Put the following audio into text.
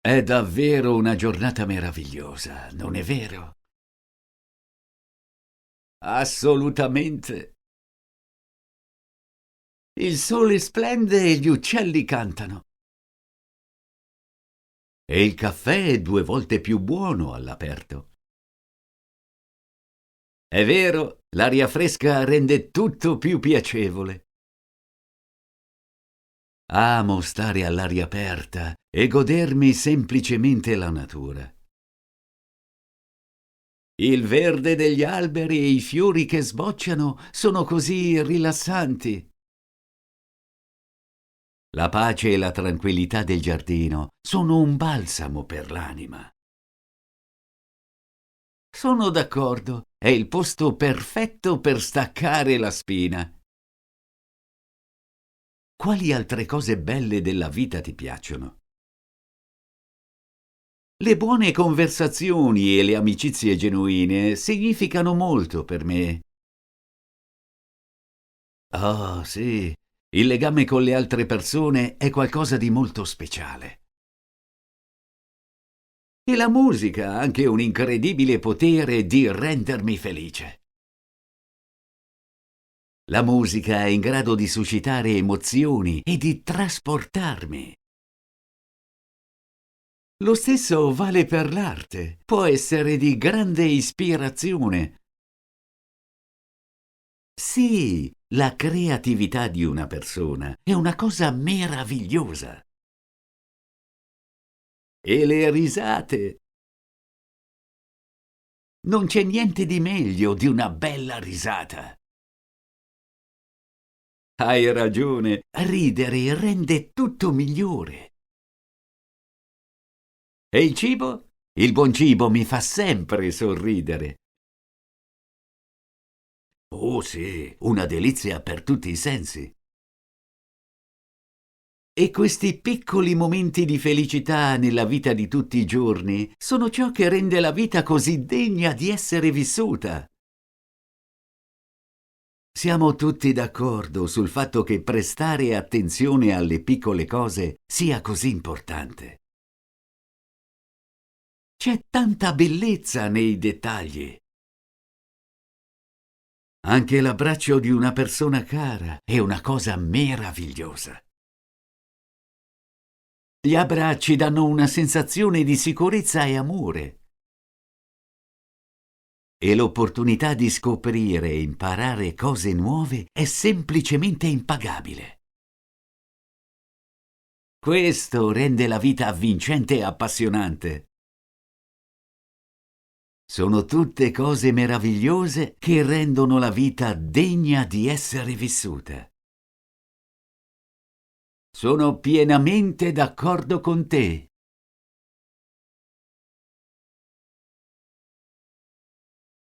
È davvero una giornata meravigliosa, non è vero? Assolutamente. Il sole splende e gli uccelli cantano. E il caffè è 2 volte più buono all'aperto. È vero, l'aria fresca rende tutto più piacevole. Amo stare all'aria aperta e godermi semplicemente la natura. Il verde degli alberi e i fiori che sbocciano sono così rilassanti. La pace e la tranquillità del giardino sono un balsamo per l'anima. Sono d'accordo, è il posto perfetto per staccare la spina. Quali altre cose belle della vita ti piacciono? Le buone conversazioni e le amicizie genuine significano molto per me. Oh, sì, il legame con le altre persone è qualcosa di molto speciale. E la musica ha anche un incredibile potere di rendermi felice. La musica è in grado di suscitare emozioni e di trasportarmi. Lo stesso vale per l'arte. Può essere di grande ispirazione. Sì, la creatività di una persona è una cosa meravigliosa. E le risate. Non c'è niente di meglio di una bella risata. Hai ragione, ridere rende tutto migliore. E il cibo? Il buon cibo mi fa sempre sorridere. Oh sì, una delizia per tutti i sensi. E questi piccoli momenti di felicità nella vita di tutti i giorni sono ciò che rende la vita così degna di essere vissuta. Siamo tutti d'accordo sul fatto che prestare attenzione alle piccole cose sia così importante. C'è tanta bellezza nei dettagli. Anche l'abbraccio di una persona cara è una cosa meravigliosa. Gli abbracci danno una sensazione di sicurezza e amore. E l'opportunità di scoprire e imparare cose nuove è semplicemente impagabile. Questo rende la vita avvincente e appassionante. Sono tutte cose meravigliose che rendono la vita degna di essere vissuta. Sono pienamente d'accordo con te.